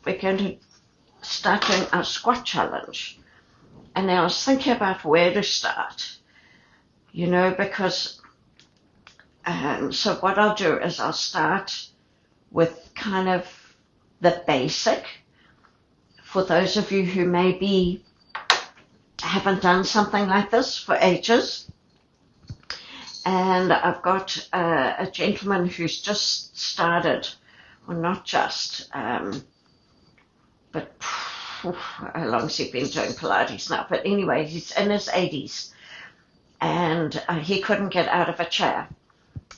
we're going to start doing our squat challenge. And I was thinking about where to start, because so what I'll do is I'll start with kind of the basic for those of you who maybe haven't done something like this for ages. And I've got a gentleman who's just started, well, not just, but how long has he been doing Pilates now? But anyway, he's in his 80s, and he couldn't get out of a chair,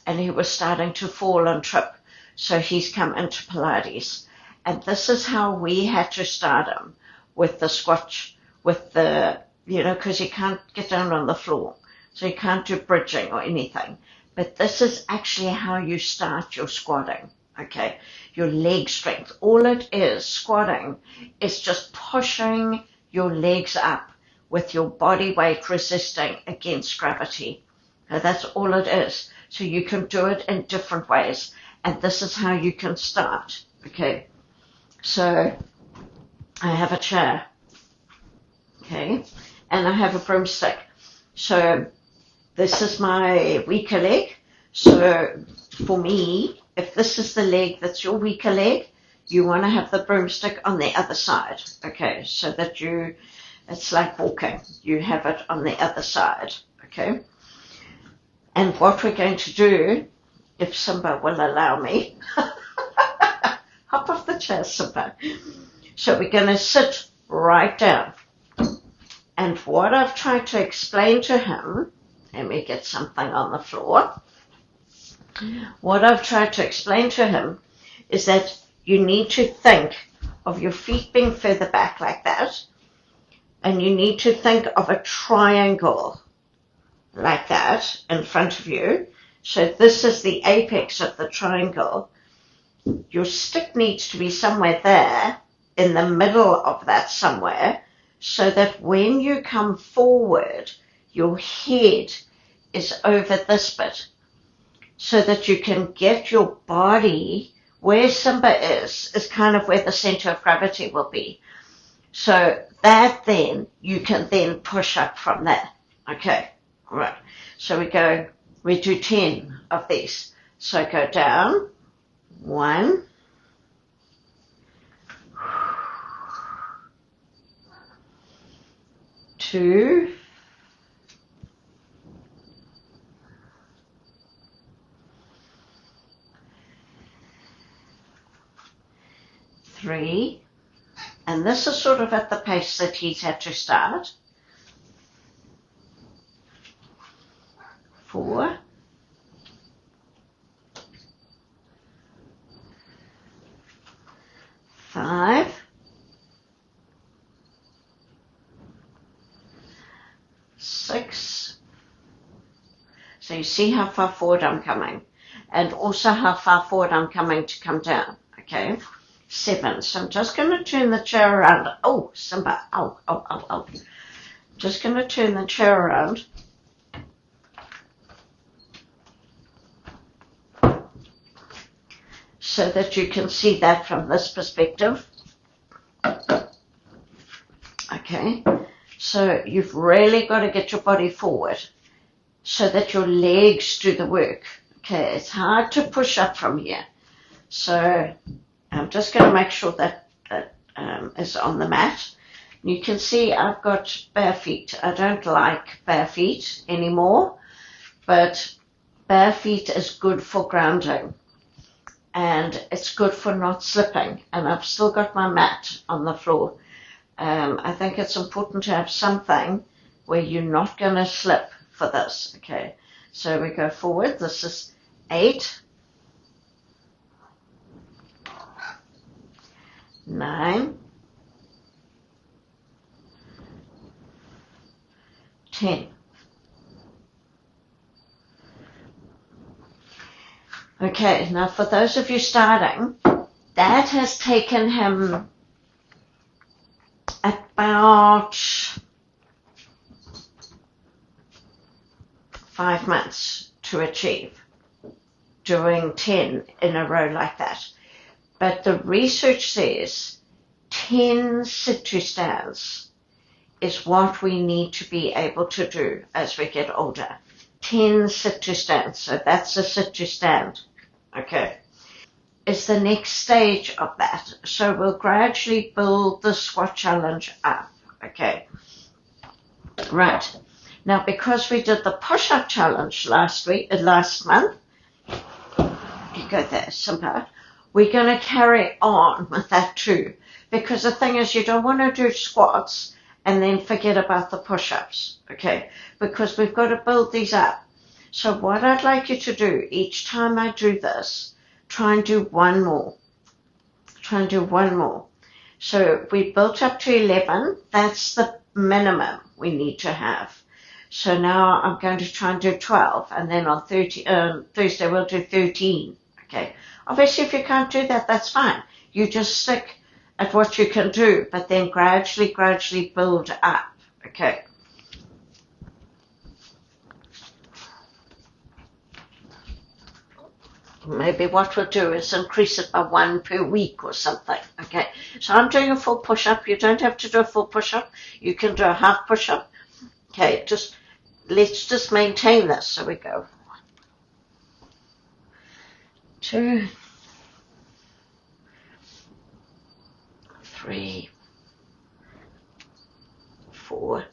and he was starting to fall and trip. So he's come into Pilates, and this is how we had to start him, with the squat, with the, because he can't get down on the floor, so you can't do bridging or anything. But this is actually how you start your squatting, okay? Your leg strength. All it is, squatting, is just pushing your legs up with your body weight resisting against gravity. Now, that's all it is. So you can do it in different ways. And this is how you can start, okay? So I have a chair, okay? And I have a broomstick. So this is my weaker leg. So for me, if this is the leg that's your weaker leg, you want to have the broomstick on the other side, okay? So that it's like walking. You have it on the other side, okay? And what we're going to do, if Simba will allow me, hop off the chair, Simba. So we're going to sit right down. And what I've tried to explain to him, let me get something on the floor. What I've tried to explain to him is that you need to think of your feet being further back like that, and you need to think of a triangle like that in front of you. So this is the apex of the triangle. Your stick needs to be somewhere there, in the middle of that somewhere, so that when you come forward, your head is over this bit, so that you can get your body where Simba is kind of where the center of gravity will be. So that then, you can then push up from there. Okay, all right. So we do 10 of these. So go down, 1, 2, 3, and this is sort of at the pace that he's had to start. 4, 5, 6. So you see how far forward I'm coming, and also how far forward I'm coming to come down, okay? 7. So I'm just going to turn the chair around. Oh, Simba, ow. Just going to turn the chair around. So that you can see that from this perspective. Okay, so you've really got to get your body forward so that your legs do the work. Okay, it's hard to push up from here. So I'm just going to make sure that is on the mat. You can see I've got bare feet. I don't like bare feet anymore, but bare feet is good for grounding. And it's good for not slipping. And I've still got my mat on the floor. I think it's important to have something where you're not going to slip for this. Okay, so we go forward. This is 8, 9, 10. Okay, now for those of you starting, that has taken him about 5 months to achieve, doing 10 in a row like that. But the research says 10 sit-to stands is what we need to be able to do as we get older. 10 sit-to stands. So that's a sit-to stand. Okay. Is the next stage of that. So we'll gradually build the squat challenge up. Okay. Right. Now, because we did the push-up challenge last month, you go there, Simba, we're going to carry on with that too. Because the thing is, you don't want to do squats and then forget about the push-ups, okay? Because we've got to build these up. So what I'd like you to do, each time I do this, try and do one more. Try and do one more. So we built up to 11. That's the minimum we need to have. So now I'm going to try and do 12. And then on Thursday we'll do 13. Okay. Obviously, if you can't do that, that's fine. You just stick at what you can do, but then gradually build up. Okay. Maybe what we'll do is increase it by 1 per week or something. Okay. So I'm doing a full push-up. You don't have to do a full push-up. You can do a half push-up. Okay. Let's just maintain this. So we go 2, 3, 4,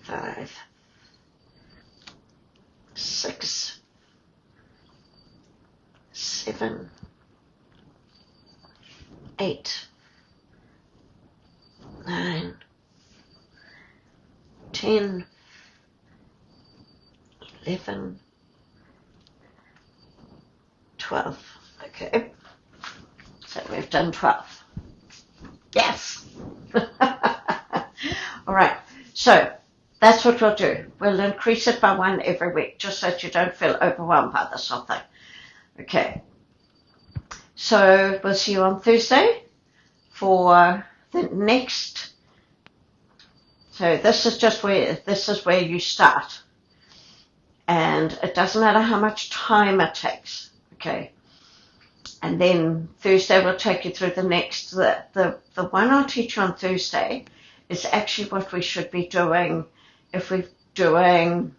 5, 6, 7, 8, 9, 10, 11, 12. Okay. So we've done 12. Yes. All right. So that's what we'll do. We'll increase it by 1 every week, just so that you don't feel overwhelmed by this whole thing. Okay. So we'll see you on Thursday for the next. So this is where you start. And it doesn't matter how much time it takes. Okay. And then Thursday will take you through the next. The one I'll teach you on Thursday is actually what we should be doing if we're doing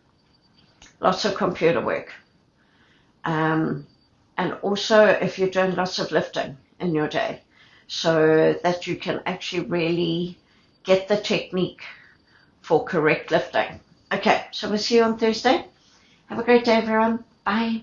lots of computer work. And also if you're doing lots of lifting in your day, so that you can actually really get the technique for correct lifting. Okay, so we'll see you on Thursday. Have a great day, everyone. Bye.